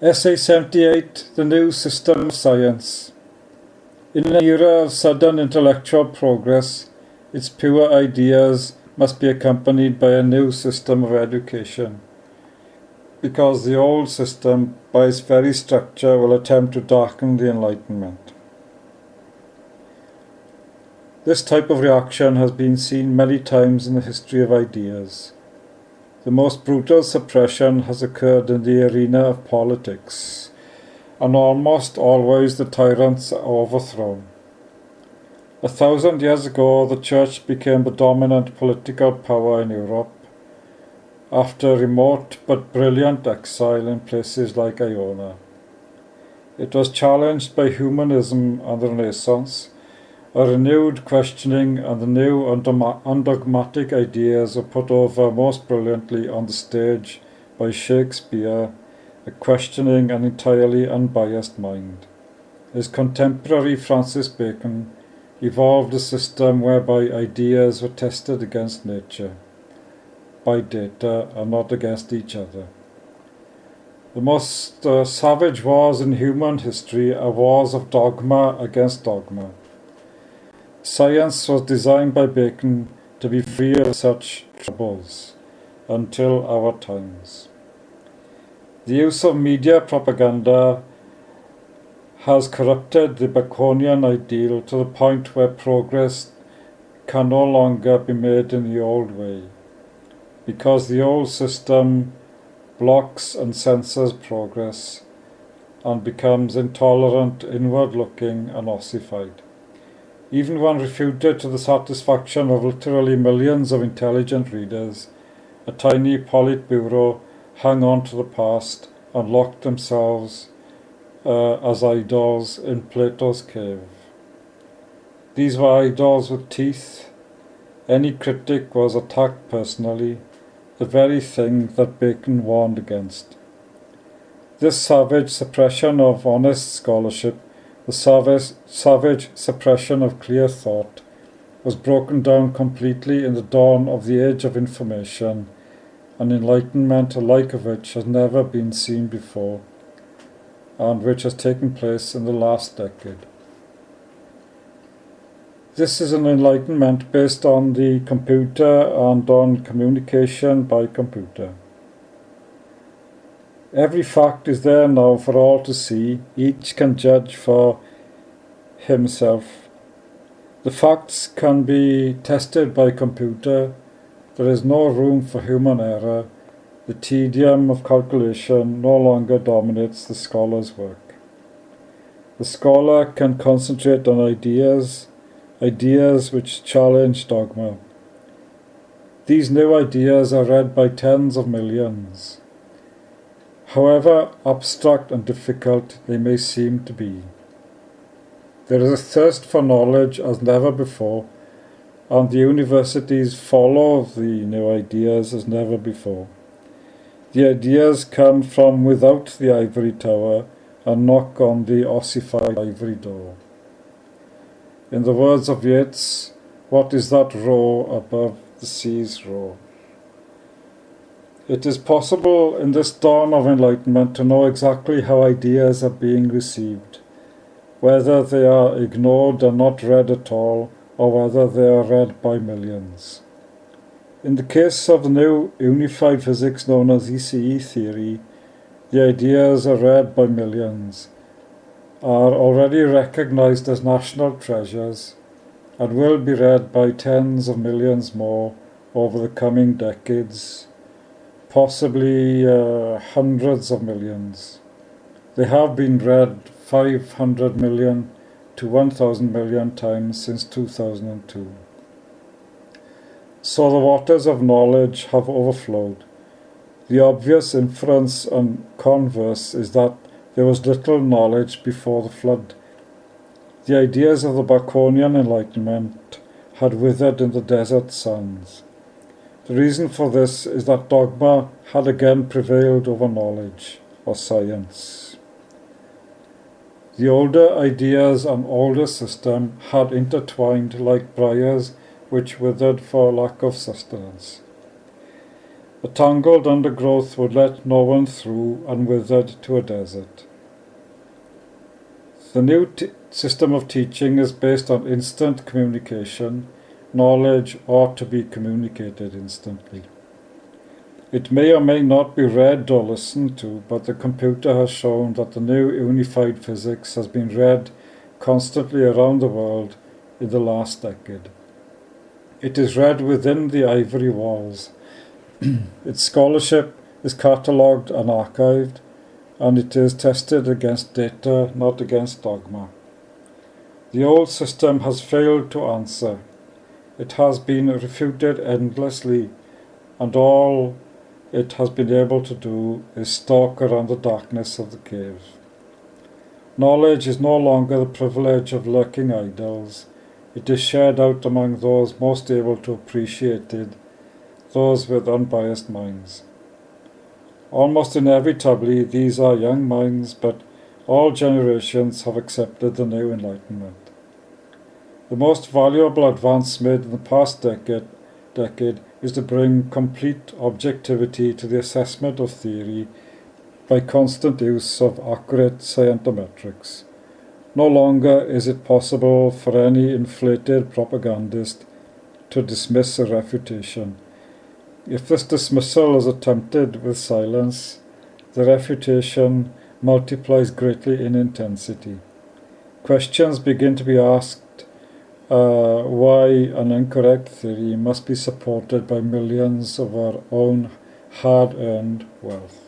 Essay 78, The New System of Science. In an era of sudden intellectual progress, its pure ideas must be accompanied by a new system of education, because the old system, by its very structure, will attempt to darken the Enlightenment. This type of reaction has been seen many times in the history of ideas. The most brutal suppression has occurred in the arena of politics, and almost always the tyrants are overthrown. 1,000 years ago, the Church became the dominant political power in Europe, after remote but brilliant exile in places like Iona. It was challenged by humanism and the Renaissance, a renewed questioning, and the new undogmatic ideas were put over most brilliantly on the stage by Shakespeare, a questioning and entirely unbiased mind. His contemporary Francis Bacon evolved a system whereby ideas were tested against nature, by data, and not against each other. The most savage wars in human history are wars of dogma against dogma. Science was designed by Bacon to be free of such troubles until our times. The use of media propaganda has corrupted the Baconian ideal to the point where progress can no longer be made in the old way, because the old system blocks and censors progress and becomes intolerant, inward-looking, and ossified. Even when refuted to the satisfaction of literally millions of intelligent readers, a tiny Politburo hung on to the past and locked themselves as idols in Plato's cave. These were idols with teeth. Any critic was attacked personally, the very thing that Bacon warned against. This savage suppression of honest scholarship, the savage suppression of clear thought, was broken down completely in the dawn of the age of information, an enlightenment alike of which has never been seen before, and which has taken place in the last decade. This is an enlightenment based on the computer and on communication by computer. Every fact is there now for all to see. Each can judge for himself. The facts can be tested by computer. There is no room for human error. The tedium of calculation no longer dominates the scholar's work. The scholar can concentrate on ideas which challenge dogma. These new ideas are read by tens of millions, however abstract and difficult they may seem to be. There is a thirst for knowledge as never before, and the universities follow the new ideas as never before. The ideas come from without the ivory tower and knock on the ossified ivory door. In the words of Yeats, what is that row above the sea's row? It is possible in this dawn of enlightenment to know exactly how ideas are being received, whether they are ignored and not read at all, or whether they are read by millions. In the case of the new unified physics known as ECE Theory, the ideas are read by millions, are already recognized as national treasures, and will be read by tens of millions more over the coming decades, possibly hundreds of millions. They have been read 500 million to 1,000 million times since 2002. So the waters of knowledge have overflowed. The obvious inference and converse is that there was little knowledge before the flood. The ideas of the Baconian Enlightenment had withered in the desert sands. The reason for this is that dogma had again prevailed over knowledge, or science. The older ideas and older system had intertwined like briars which withered for lack of sustenance. The tangled undergrowth would let no one through, and withered to a desert. The new system of teaching is based on instant communication. Knowledge ought to be communicated instantly. It may or may not be read or listened to, but the computer has shown that the new unified physics has been read constantly around the world in the last decade. It is read within the ivory walls. Its scholarship is catalogued and archived, and it is tested against data, not against dogma. The old system has failed to answer. It has been refuted endlessly, and all it has been able to do is stalk around the darkness of the cave. Knowledge is no longer the privilege of lurking idols. It is shared out among those most able to appreciate it, those with unbiased minds. Almost inevitably, these are young minds, but all generations have accepted the new enlightenment. The most valuable advance made in the past decade is to bring complete objectivity to the assessment of theory by constant use of accurate scientometrics. No longer is it possible for any inflated propagandist to dismiss a refutation. If this dismissal is attempted with silence, the refutation multiplies greatly in intensity. Questions begin to be asked why an incorrect theory must be supported by millions of our own hard-earned wealth.